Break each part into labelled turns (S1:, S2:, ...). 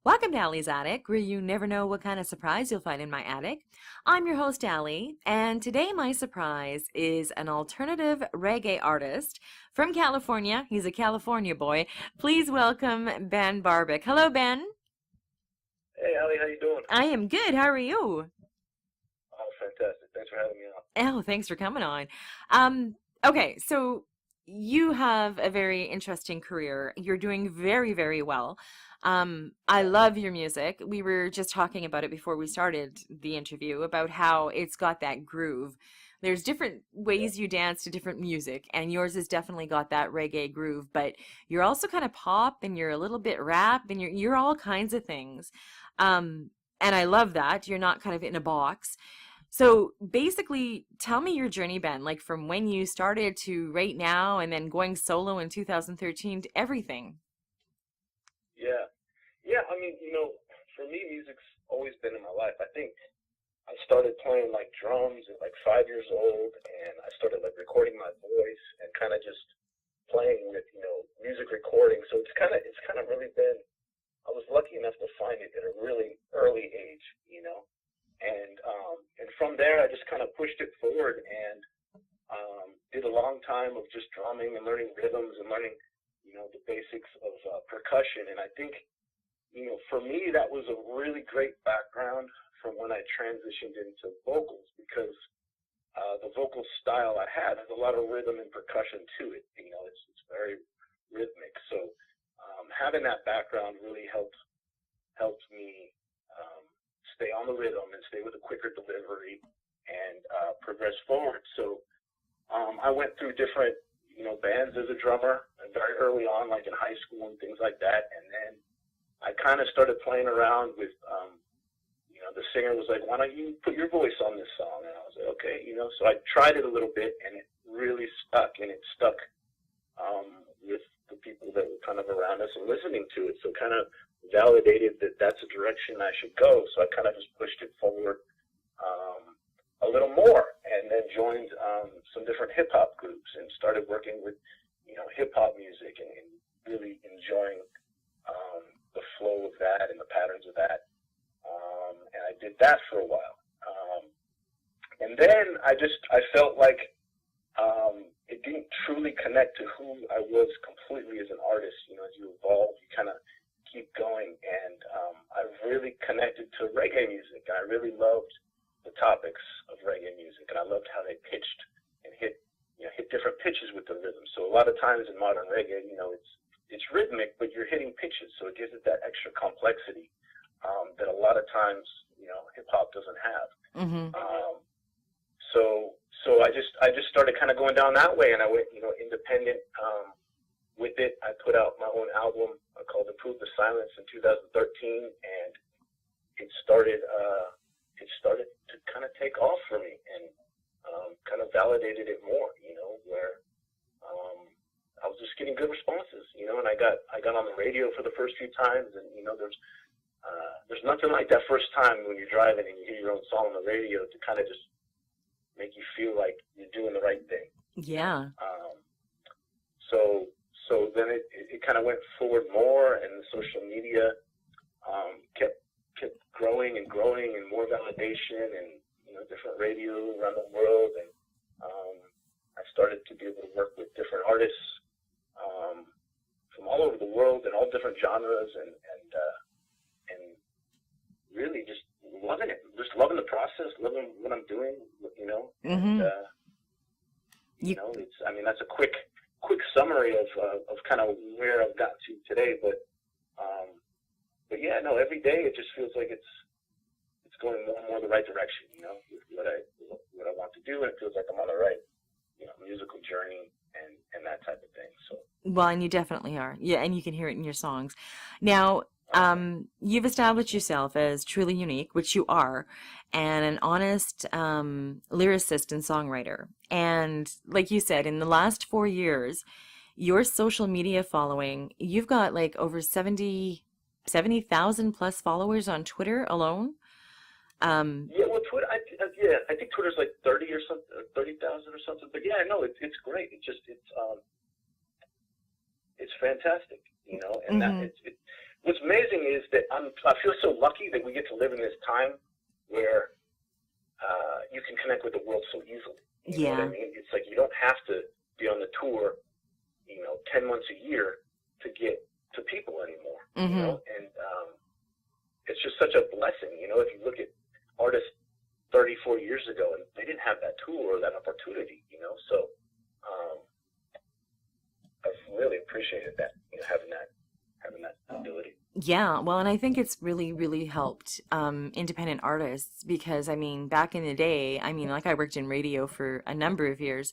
S1: Welcome to Allie's Attic, where you never know what kind of surprise you'll find in my attic. I'm your host, Allie, and today my surprise is an alternative reggae artist from California. He's a California boy. Please welcome Ben Barbic. Hello, Ben.
S2: Hey, Ali, how you doing?
S1: I am good. How are you?
S2: Oh, fantastic. Thanks for having me on.
S1: Oh, thanks for coming on. Okay, so you have a very interesting career. You're doing very, very well. I love your music. We were just talking about it before we started the interview about how it's got that groove. There's different
S2: Yeah,
S1: ways you dance to different music, and yours has definitely got that reggae groove, but you're also kind of pop and you're a little bit rap and you're all kinds of things. And I love that. You're not kind of in a box. So basically, tell me your journey, Ben, like from when you started to right now and then going solo in 2013 to everything.
S2: yeah, yeah. For me, music's always been in my life. I think I started playing like drums at like 5 years old, and I started like recording my voice and kind of just playing with music recording. So it's kind of really been. I was lucky enough to find it at a really early age. And from there, I just kind of pushed it forward and did a long time of just drumming and learning rhythms and learning, the basics of percussion. And I think, for me, that was a really great background from when I transitioned into vocals because the vocal style I had has a lot of rhythm and percussion to it. It's very rhythmic. So having that background really helped me stay on the rhythm and stay with a quicker delivery and progress forward. So I went through different, bands as a drummer and very early on, like in high school and things like that. And then I kind of started playing around with, the singer was like, why don't you put your voice on this song? And I was like, okay, so I tried it a little bit and it really stuck, and it stuck with the people that were kind of around us and listening to it. So kind of validated that that's a direction I should go. So I kind of just pushed it forward a little more, and then joined some different hip hop groups and started working with hip hop music and really enjoying the flow of that and the patterns of that. And I did that for a while, and then I felt like it didn't truly connect to who I was completely as an artist. As you evolve, you kind of keep going, and I really connected to reggae music. I really loved the topics of reggae music, and I loved how they pitched and hit different pitches with the rhythm. So a lot of times in modern reggae, it's rhythmic, but you're hitting pitches, so it gives it that extra complexity that a lot of times hip hop doesn't have.
S1: Mm-hmm.
S2: So I just started kind of going down that way, and I went independent with it. I put out my own album called "Improve the Silence" in 2013, and it started to kind of take off for me, and kind of validated it more. Where I was just getting good responses. And I got on the radio for the first few times, and there's nothing like that first time when you're driving and you hear your own song on the radio to kind of just make you feel like you're doing the right thing.
S1: Yeah.
S2: So then it kind of went forward more, and the social media kept growing and growing, and more validation, and different radio around the world, and I started to be able to work with different artists from all over the world and all different genres, and really just loving it, just loving the process, loving what I'm doing,
S1: Mm-hmm.
S2: That's a quick summary of kind of where I've gotten to today, but yeah, no, every day it just feels like it's going more and more the right direction, with what I want to do, and it feels like I'm on the right, musical journey and that type of thing. So.
S1: Well, and you definitely are. Yeah, and you can hear it in your songs. Now, you've established yourself as truly unique, which you are, and an honest lyricist and songwriter. And like you said, in the last 4 years, your social media following, you've got like over 70,000 plus followers on Twitter alone.
S2: Yeah, well, Twitter. I think Twitter's like 30 or something, 30,000 or something. But yeah, no, it's great. It's fantastic, and
S1: Mm-hmm.
S2: that what's amazing is that I feel so lucky that we get to live in this time where you can connect with the world so easily. You know what I
S1: Yeah.
S2: mean? It's like you don't have to be on the tour, 10 months a year to get to people anymore,
S1: Mm-hmm.
S2: and it's just such a blessing, if you look at artists 30, 40 years ago, and they didn't have that tool or that opportunity, so um, I've really appreciated that, having that ability.
S1: Yeah, well, and I think it's really, really helped independent artists because, I mean, back in the day, I mean, like I worked in radio for a number of years,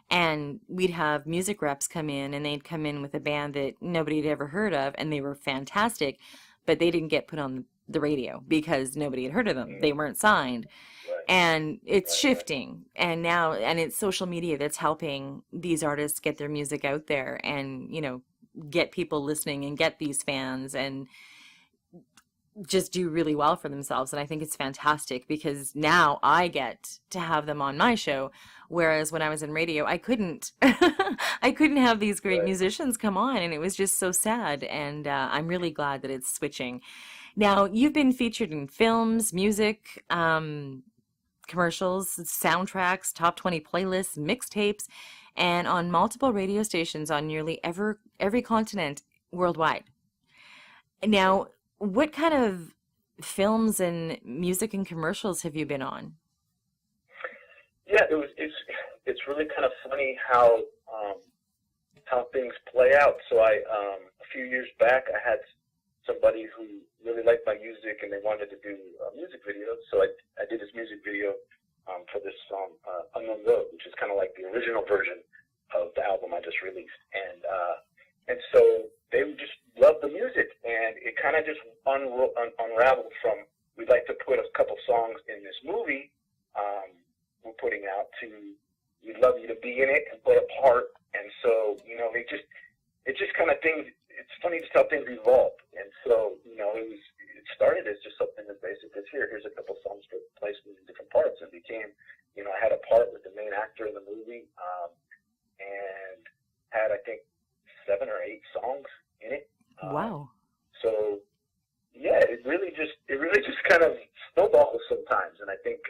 S1: and we'd have music reps come in, and they'd come in with a band that nobody had ever heard of, and they were fantastic, but they didn't get put on the radio because nobody had heard of them. They
S2: Mm,
S1: weren't signed.
S2: right,
S1: And it's
S2: right, right,
S1: shifting. And now, and it's social media that's helping these artists get their music out there and, get people listening and get these fans and just do really well for themselves. And I think it's fantastic because now I get to have them on my show. Whereas when I was in radio, I couldn't, I couldn't have these great
S2: right.
S1: musicians come on, and it was just so sad. And I'm really glad that it's switching. Now, you've been featured in films, music, commercials, soundtracks, top 20 playlists, mixtapes, and on multiple radio stations on nearly every continent worldwide. Now, what kind of films and music and commercials have you been on?
S2: Yeah, it's really kind of funny how things play out. So a few years back, I had somebody who really liked my music and they wanted to do a music video. So I did this music video for this song, Unknown Road, which is kind of like the original version of the album I just released. And so they just loved the music, and it kind of just unraveled from, we'd like to put a couple songs in this movie we're putting out, to we'd love you to be in it and play a part. And so, it just kind of things, it's funny just how things evolved. And so, it started as just something as basic as here's a couple songs for placement in different parts, and became, I had a part with the main actor in the movie, and had, I think, 7 or 8 songs in it.
S1: Wow.
S2: So yeah, it really just kind of snowballs sometimes, and I think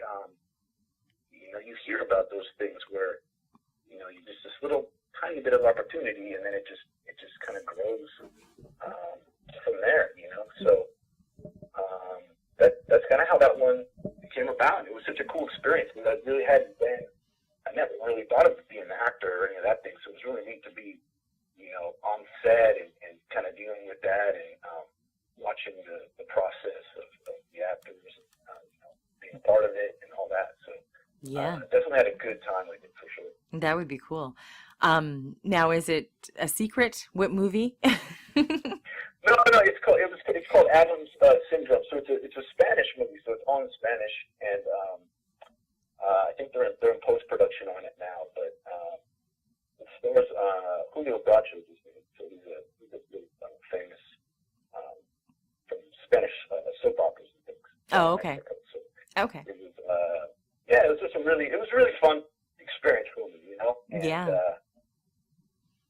S2: you hear about those things where you just this little tiny bit of opportunity, and then it just kind of grows from there. So that's kind of how that one came about. It was such a cool experience because I never really thought of being an actor or any of that thing. So it was really neat to be on set and kind of dealing with that, and watching the process of the actors, being a part of it and all that. So
S1: Yeah,
S2: definitely had a good time with it for sure.
S1: that would be cool. Now, is it a secret? What movie?
S2: No, it's called Adam's Syndrome. So it's a Spanish movie, so it's all in Spanish, and I think they're in post production on it now. But it stars Julio Bracho, so he's a really famous from Spanish soap operas and things
S1: Oh,
S2: in
S1: okay.
S2: Mexico. So
S1: Okay.
S2: it was it was just it was a really fun experience for me, and
S1: Yeah.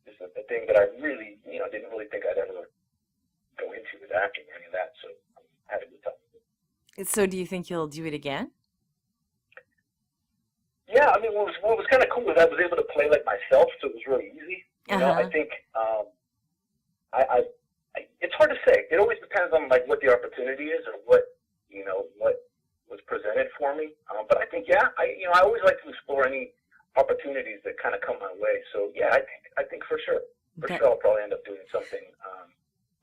S2: just a thing that I really didn't really think I'd ever go into with acting or any of that. So I had a good time.
S1: So do you think you'll do it again?
S2: Yeah, I mean, what was kind of cool was I was able to play like myself, so it was really easy. I
S1: Uh-huh.
S2: think it's hard to say. It always depends on like what the opportunity is or what was presented for me. But I think I always like to explore any opportunities that kind of come my way. So yeah, I think for sure
S1: That,
S2: I'll probably end up doing something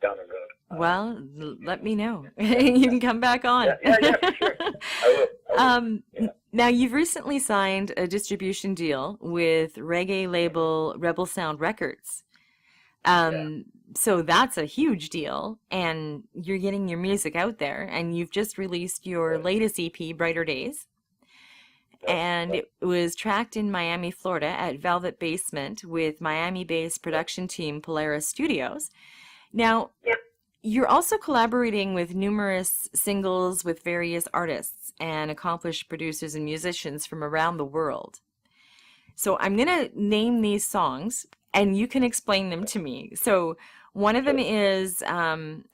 S2: down the road.
S1: well, let me know. You can come back on.
S2: Yeah, for sure. I will. Yeah.
S1: Now, you've recently signed a distribution deal with reggae label Rebel Sound Records.
S2: Yeah.
S1: So that's a huge deal, and you're getting your music out there, and you've just released your
S2: Right.
S1: latest EP, Brighter Days,
S2: Right.
S1: and
S2: Right.
S1: it was tracked in Miami, Florida at Velvet Basement with Miami-based production team Polaris Studios. Now,
S2: Yeah.
S1: you're also collaborating with numerous singles with various artists and accomplished producers and musicians from around the world. So I'm going to name these songs and you can explain them to me. So One of them
S2: Sure.
S1: is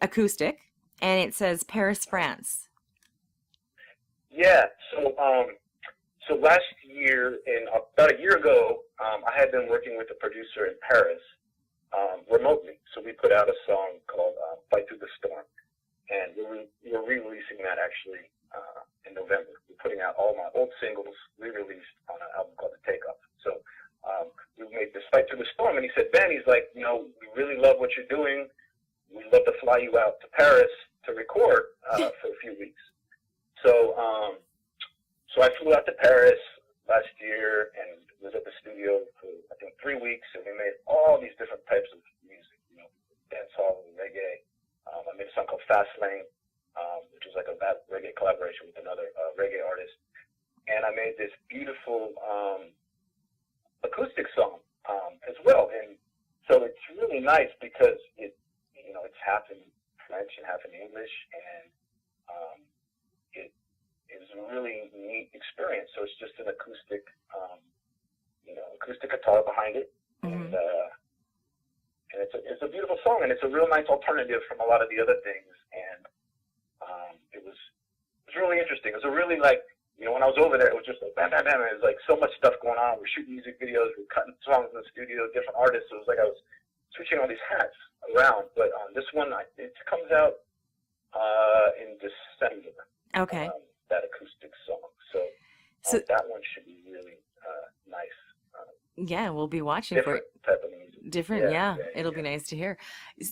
S1: acoustic, and it says Paris, France.
S2: Yeah. So last year, about a year ago, I had been working with a producer in Paris remotely. So we put out a song called "Fight Through the Storm," and we're re-releasing that actually in November. We're putting out all my old singles re-released on an album called The Takeoff. So we made this "Fight Through the Storm," and he said, "Ben, he's like, you know, we really love what you're doing. We'd love to fly you out to Paris to record for a few weeks." So so I flew out to Paris last year and was at the studio for I think 3 weeks, and we made all these different types of music, you know, dancehall and reggae. I made a song called Fastlane, which is like a reggae collaboration with another reggae artist, and I made this beautiful acoustic song as well. And so it's really nice because it's half in French and half in English, and it is a really neat experience. So it's just an acoustic, acoustic guitar behind it,
S1: Mm-hmm.
S2: and it's a beautiful song, and it's a real nice alternative from a lot of the other things. And it was really interesting. It was a really like, when I was over there, it was just like bam, bam, bam. It was like so much stuff going on. We're shooting music videos, we're cutting songs in the studio, different artists. So it was like I was switching all these hats around. But this one, it comes out in December.
S1: Okay.
S2: That acoustic song. So
S1: So
S2: that one should be really nice.
S1: yeah, we'll be watching for
S2: Different type of music.
S1: different. Yeah,
S2: Yeah,
S1: it'll be
S2: yeah.
S1: nice to hear.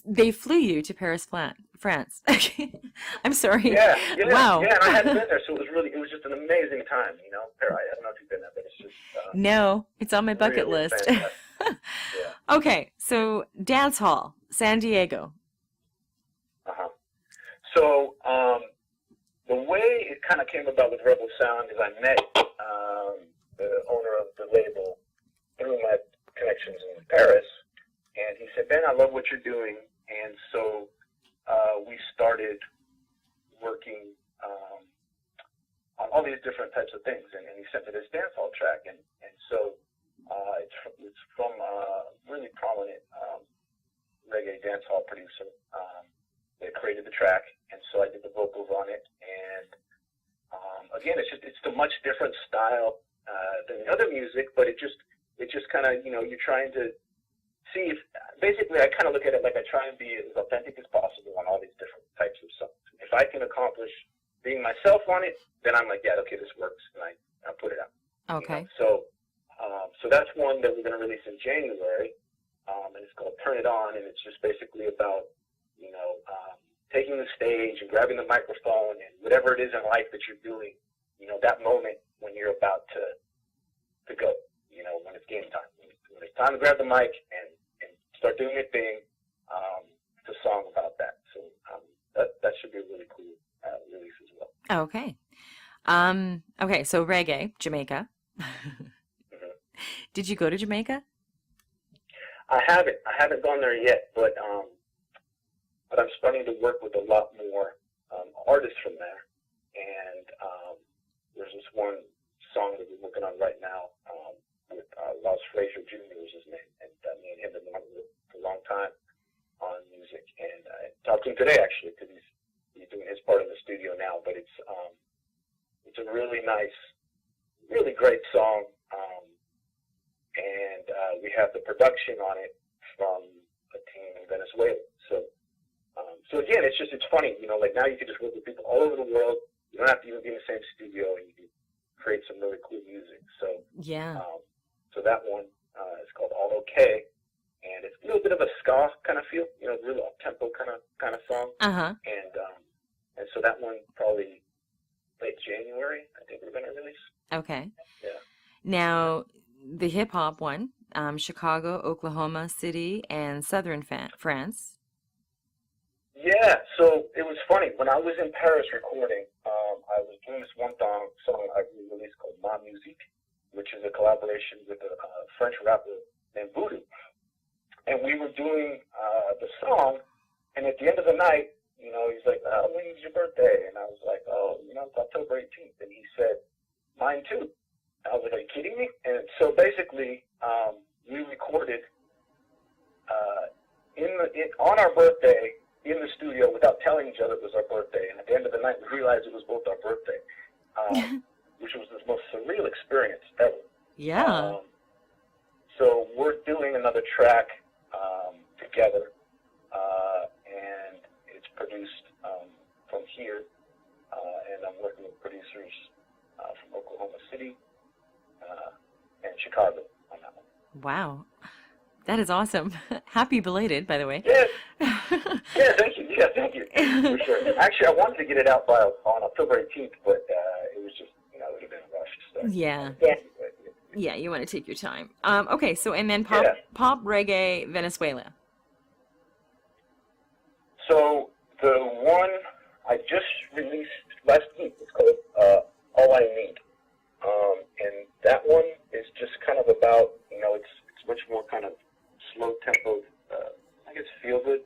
S1: They flew you to Paris, France. I'm sorry.
S2: Yeah, yeah,
S1: Wow.
S2: yeah, and I hadn't been there, so it was just an amazing time, I don't know if you've been there, but it's just
S1: No, it's on my bucket
S2: really
S1: list.
S2: fantastic. Yeah.
S1: Okay, so dance hall, San Diego.
S2: Uh-huh. So the way it kind of came about with Rebel Sound is I met the owner of the label through my connections in Paris, and he said, "Ben, I love what you're doing," and so we started working on all these different types of things, and he sent me this dancehall track, and so it's from a really prominent reggae dancehall producer that created the track, and so I did the vocals on it, and again, it's a much different style than the other music, but it just kind of, you're trying to see if, basically I kind of look at it like I try and be as authentic as possible on all these different types of songs. If I can accomplish being myself on it, then I'm like, yeah, okay, this works, and I put it out.
S1: Okay.
S2: So that's one that we're going to release in January, and it's called Turn It On, and it's just basically about, taking the stage and grabbing the microphone and whatever it is in life that you're doing, that moment when you're about to go, when it's game time, when it's time to grab the mic and start doing your thing. It's a song about that. So that should be a really cool release as well.
S1: Okay. Okay, so reggae, Jamaica.
S2: Mm-hmm.
S1: Did you go to Jamaica?
S2: I haven't gone there yet, but I'm starting to work with a lot more artists from there, and there's this one song that we're working on right now with Ross Frazier Jr. is his name, and me and him have been on for a long time on music, and I talked to him today actually because he's doing his part in the studio now, but it's a really nice, really great song, and we have the production on it from a team in Venezuela. So again, it's funny, like now you can just work with people all over the world. You don't have to even be in the same studio, and you can create some really cool music. So
S1: Yeah.
S2: so that one is called All Okay, and it's a little bit of a ska kind of feel, real up tempo kind of song.
S1: Uh-huh.
S2: And so that one probably late January, I think we're gonna release.
S1: Okay.
S2: Yeah.
S1: Now, the hip hop one, Chicago, Oklahoma City, and Southern France.
S2: Yeah, so it was funny. When I was in Paris recording, I was doing this one song I released called Ma Musique, which is a collaboration with a French rapper named Voodoo. And we were doing the song, and at the end of the night, he's like, "Oh, when's your birthday?" And I was like, "Oh, it's October 18th. And he said, "Mine too." And I was like, "Are you kidding me?" And so basically, we recorded on night we realized it was both our birthday, which was the most surreal experience ever.
S1: Yeah.
S2: So we're doing another track together, and it's produced from here, and I'm working with producers from Oklahoma City and Chicago on that one.
S1: Wow. That is awesome. Happy belated, by the way.
S2: Yeah, yeah, thank you. Yeah, thank you. For sure. Actually, I wanted to get it out on October 18th, but it was just, it would have been a rush. So.
S1: Yeah. Yeah, you want to take your time. Okay, so and then
S2: Yeah.
S1: pop reggae Venezuela.
S2: So the one I just released last week is called All I Need. And that one is just kind of about, it's much more kind of slow tempo, I guess feel good.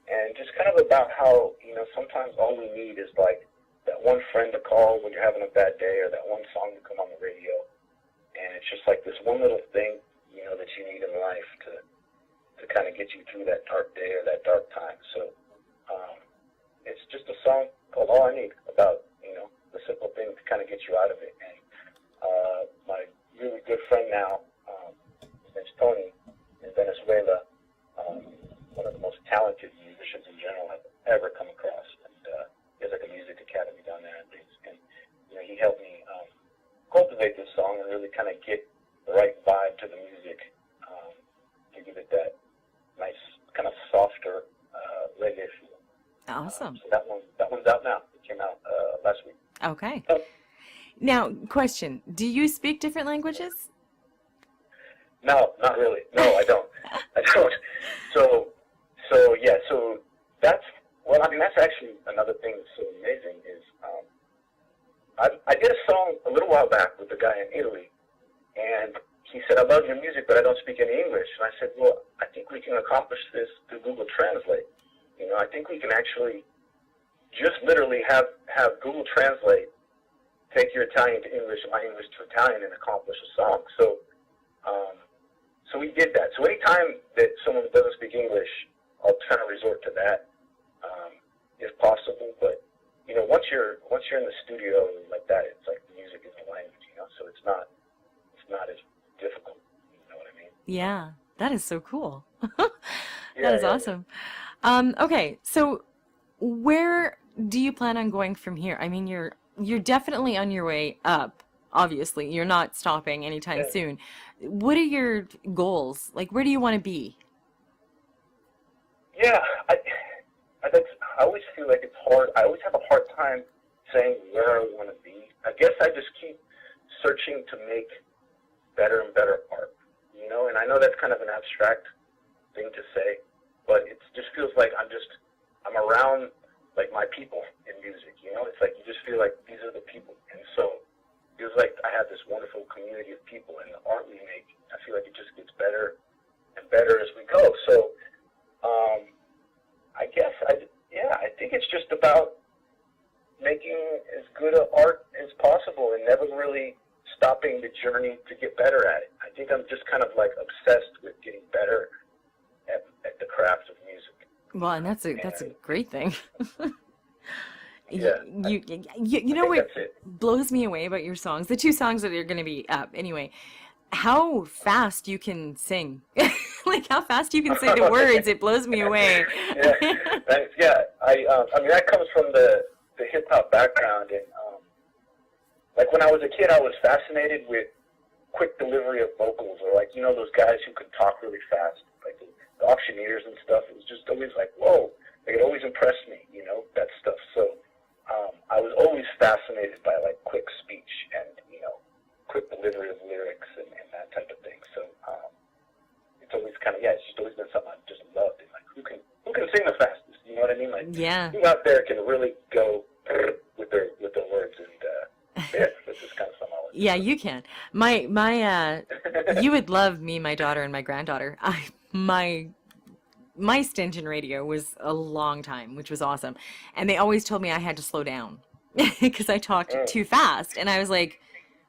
S2: And just kind of about how, sometimes all we need is like that one friend to call when you're having a bad day, or that one song to come on the radio. And it's just like this one little thing, that you need in life to kind of get you through that dark day or that dark time. So it's just a song called All I Need, about, the simple thing to kind of get you out of it. And my really good friend now, his name's Tony, in Venezuela, one of the most talented musicians in general I've ever come across. And he has like a music academy down there and things. And, he helped me cultivate this song and really kind of get the right vibe to the music, to give it that nice, kind of softer reggae feel.
S1: Awesome.
S2: So that one's out now. It came out last week.
S1: Okay. Now, question: do you speak different languages?
S2: No, not really. No, I don't. I don't. So yeah. So that's that's actually another thing that's so amazing is I did a song a little while back with a guy in Italy, and he said, "I love your music, but I don't speak any English." And I said, "Well, I think we can accomplish this through Google Translate. I think we can actually just literally have Google Translate take your Italian to English and my English to Italian and accomplish a song." So we did that. So anytime that someone doesn't speak English, I'll try to resort to that if possible. But once you're in the studio like that, it's like the music is the language, so it's not as difficult. You know what I mean?
S1: Yeah, that is so cool.
S2: Yeah,
S1: That is awesome. Okay, so where do you plan on going from here? I mean, you're definitely on your way up. Obviously, you're not stopping anytime soon. What are your goals? Like, where do you want to be?
S2: Yeah, I always feel like it's hard. I always have a hard time saying where I want to be. I guess I just keep searching to make better and better art, and I know that's kind of an abstract thing to say, but it just feels like I'm around like my people in music, it's like you just feel like these are the people, and so it feels like I have this wonderful community of people, and the art we make, I feel like it just gets better and better as we go. So I guess I think it's just about making as good an art as possible and never really stopping the journey to get better at it. I think I'm just kind of like obsessed with getting better at the craft of music.
S1: Well, and that's a great thing.
S2: Yeah,
S1: You know what blows me away about your songs? The two songs that are going to be up anyway. How fast you can sing. Like how fast you can say the words, it blows me away.
S2: Yeah, thanks. Yeah. I mean that comes from the hip hop background, and like when I was a kid, I was fascinated with quick delivery of vocals, or like those guys who could talk really fast, like the auctioneers and stuff. It was just always like, whoa, like it always impressed me, that stuff. So I was always fascinated by like quick speech and quick delivery of lyrics and that type of thing. So it's always kind of it's just always been something I've just loved. And like who can sing the fastest? You know what I mean? Like who out there can really go with their words, and that's just kind of something I like.
S1: Yeah, you can. My you would love me, my daughter, and my granddaughter. My stint in radio was a long time, which was awesome, and they always told me I had to slow down because I talked too fast, and I was like,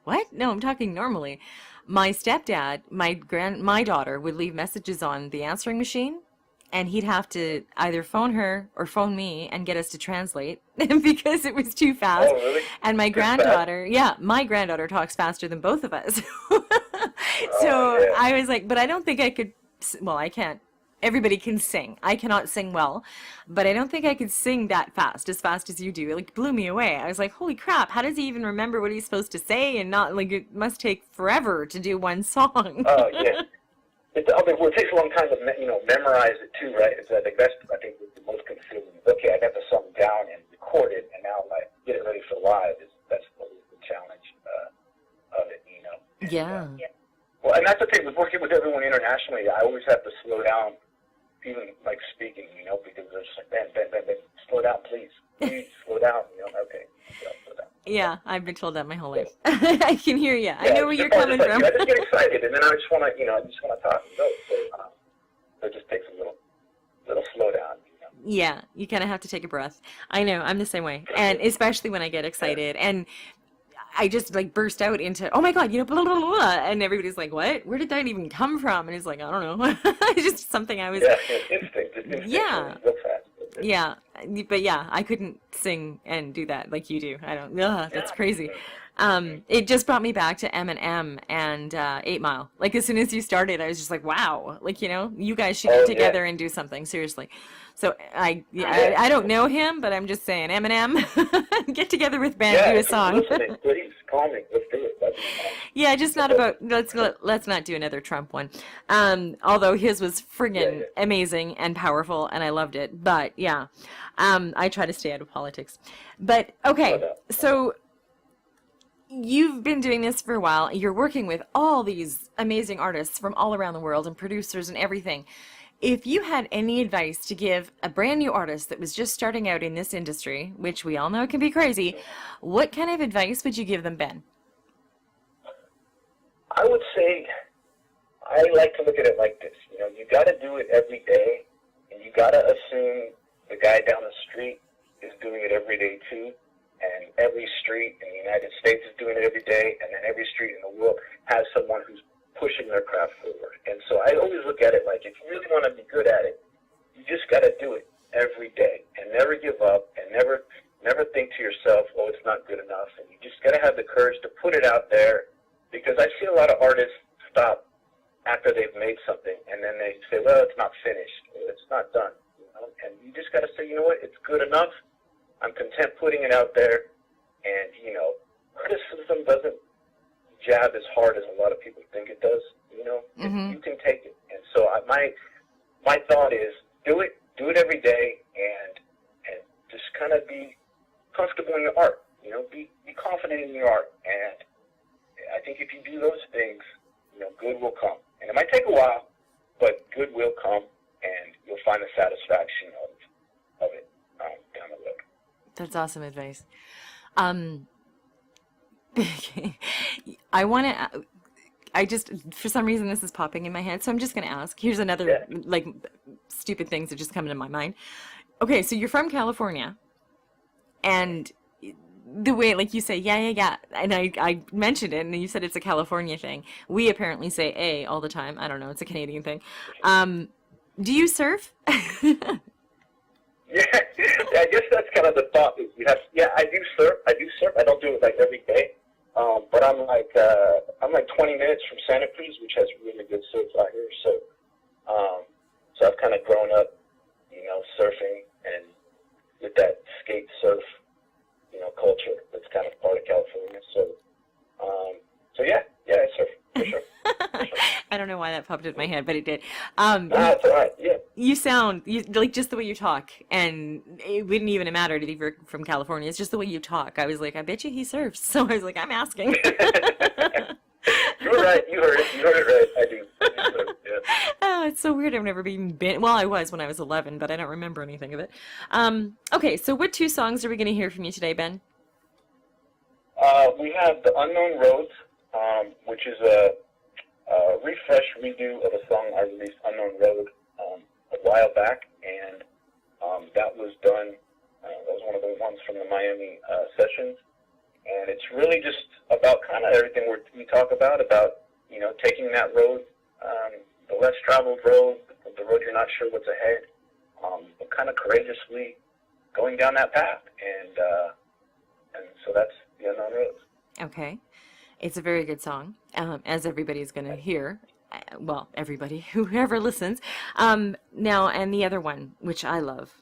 S1: what? No, I'm talking normally. My stepdad, my daughter would leave messages on the answering machine, and he'd have to either phone her or phone me and get us to translate because it was too fast.
S2: Oh, really?
S1: And my
S2: Too fast?
S1: granddaughter, yeah, my granddaughter talks faster than both of us.
S2: Oh,
S1: So
S2: yeah.
S1: I was like, but I don't think I could, well, I can't. Everybody can sing. I cannot sing well, but I don't think I could sing that fast, as fast as you do. It like blew me away. I was like, holy crap, how does he even remember what he's supposed to say? And not like it must take forever to do one song.
S2: Oh, yeah. I mean, well, it takes a long time to memorize it too, right? It's I think that's the most confusing. Okay, I got the song down and recorded, and now like get it ready for live. That's always the challenge of it, you know.
S1: Yeah.
S2: Well, and that's the thing with working with everyone internationally. I always have to slow down, even like speaking, because they're just like, Ben, slow down, please, slow down. Okay, slow down.
S1: Yeah, I've been told that my whole life. I can hear you. I
S2: Yeah,
S1: know where you're coming from.
S2: I just get excited, and then I just want to talk and go. So it just takes a little slowdown.
S1: Yeah, you kind of have to take a breath. I know, I'm the same way. And especially when I get excited. And I just like burst out into, oh my God, blah, blah, blah, blah. And everybody's like, what? Where did that even come from? And it's like, I don't know. It's just something I was.
S2: Yeah, instinct. It's instinct.
S1: Yeah.
S2: Real fast.
S1: Yeah. But yeah, I couldn't sing and do that like you do. I don't, that's crazy. It just brought me back to Eminem and 8 Mile. Like as soon as you started, I was just like, wow, like, you guys should get together and do something, seriously. So I don't know him, but I'm just saying, Eminem, get together with Ben, do a song.
S2: Listening, please call me. Let's do it.
S1: Yeah, just not about, let's not do another Trump one. Although his was friggin' amazing and powerful and I loved it. But yeah, I try to stay out of politics. But okay, so you've been doing this for a while. You're working with all these amazing artists from all around the world and producers and everything. If you had any advice to give a brand new artist that was just starting out in this industry, which we all know can be crazy, what kind of advice would you give them, Ben?
S2: I would say I like to look at it like this. You got to do it every day, and you got to assume the guy down the street is doing it every day too, and every street in the United States is doing it every day, and then every street in the world has someone who's pushing their craft forward. And so I always look at it like if you really want to be good at it, you just got to do it every day and never give up and never think to yourself, oh, it's not good enough. And you just got to have the courage to put it out there, because I see a lot of artists stop after they've made something and then they say, well, it's not finished, it's not done. And you just got to say, you know what, it's good enough. I'm content putting it out there, and criticism doesn't jab as hard as a lot of people think it does. You can take it. And so my thought is do it every day, and just kind of be comfortable in your art. Be confident in your art, and I think if you do those things, good will come. And it might take a while, but good will come, and you'll find the satisfaction of it down the road.
S1: That's awesome advice. I want to, for some reason this is popping in my head, so I'm just going to ask. Here's another, like, stupid things that just come into my mind. Okay, so you're from California, and the way, like you say, yeah, and I mentioned it, and you said it's a California thing. We apparently say A all the time. I don't know, it's a Canadian thing. Do you surf?
S2: Yeah, I guess that's kind of the thought. I do surf. I don't do it like every day. But I'm like 20 minutes from Santa Cruz, which has really good surf out here. So I've kind of grown up, surfing and with that skate surf, culture that's kind of part of California. So yeah, I surf for sure.
S1: I don't know why that popped in my head, but it did.
S2: That's all right. Yeah.
S1: You sound like just the way you talk, and it wouldn't even matter if you're from California. It's just the way you talk. I was like, I bet you he surfs. So I was like, I'm asking.
S2: You're right. You heard it right. I do. Yeah.
S1: Oh, it's so weird. I've never been. Well, I was when I was 11, but I don't remember anything of it. Okay, so what 2 songs are we going to hear from you today, Ben?
S2: We have The Unknown Roads, which is a refresh, redo of a song I released, Unknown Road, a while back, and that was done, that was one of the ones from the Miami sessions, and it's really just about kind of everything we talk about, taking that road, the less traveled road, the the road you're not sure what's ahead, but kind of courageously going down that path. And so that's the Unknown Roads.
S1: Okay. It's a very good song, as everybody's going to hear. Well, everybody, whoever listens. Now, and the other one, which I love,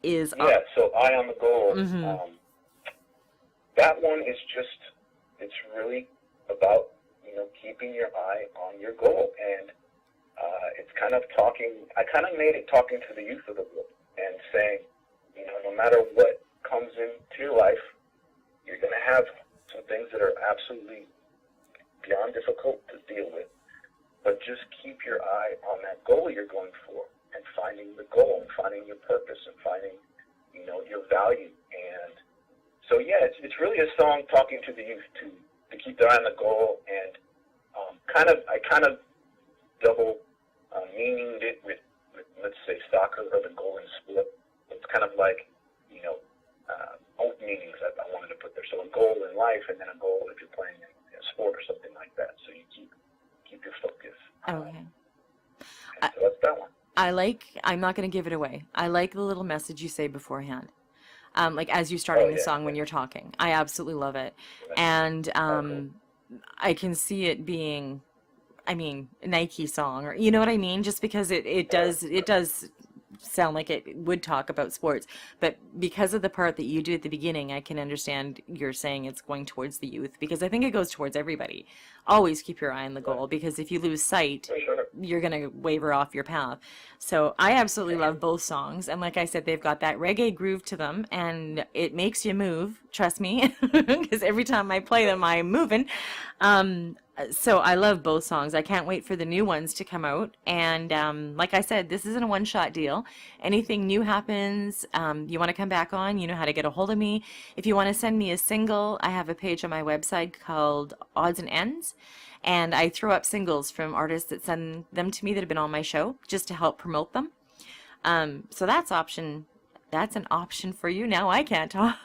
S1: is...
S2: Yeah, so Eye on the Goal.
S1: Mm-hmm.
S2: That one is just, it's really about, keeping your eye on your goal. And it's kind of I kind of made it talking to the youth of the world and saying, no matter what comes into your life, you're going to have some things that are absolutely beyond difficult to deal with. But just keep your eye on that goal you're going for and finding the goal and finding your purpose and finding, your value. And so, yeah, it's really a song talking to the youth to keep their eye on the goal. And I kind of double meaninged it with, let's say, soccer or the goal in sport. It's kind of like, both meanings that I wanted to put there. So a goal in life and then a goal if you're playing in a sport or something like that. So you keep your focus.
S1: Okay.
S2: So that's that one.
S1: I'm not going to give it away. I like the little message you say beforehand. Like as you starting the song when you're talking. I absolutely love it. And I can see it being, a Nike song, or you know what I mean? Just because it does sound like it would talk about sports, but because of the part that you do at the beginning, I can understand you're saying it's going towards the youth, because I think it goes towards everybody. Always keep your eye on the goal, because if you lose sight, you're going to waver off your path. So I absolutely love both songs, and like I said, they've got that reggae groove to them, and it makes you move, trust me, because every time I play them, I'm moving. So I love both songs. I can't wait for the new ones to come out. And like I said, this isn't a one-shot deal. Anything new happens, you want to come back on, you know how to get a hold of me. If you want to send me a single, I have a page on my website called Odds and Ends. And I throw up singles from artists that send them to me that have been on my show just to help promote them. So that's an option for you. Now I can't talk.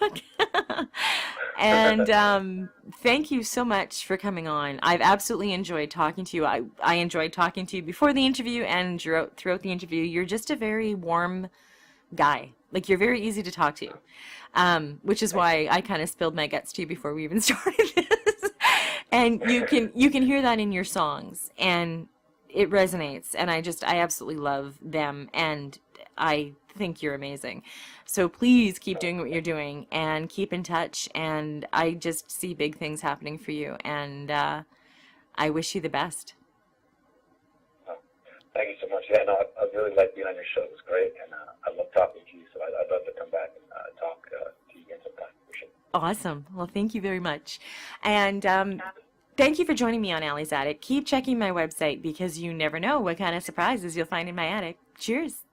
S1: And thank you so much for coming on. I've absolutely enjoyed talking to you. I enjoyed talking to you before the interview and throughout the interview. You're just a very warm guy. Like, you're very easy to talk to, which is why I kind of spilled my guts to you before we even started this. And you can hear that in your songs, and it resonates. And I absolutely love them, and I think you're amazing. So please keep doing what you're doing and keep in touch. And I just see big things happening for you. And I wish you the best.
S2: Oh, thank you so much. Yeah, no, I really like being on your show. It was great. And I love talking to you. So I'd love to come back and talk to you again sometime. For sure.
S1: Awesome. Well, thank you very much. And thank you for joining me on Allie's Attic. Keep checking my website, because you never know what kind of surprises you'll find in my attic. Cheers.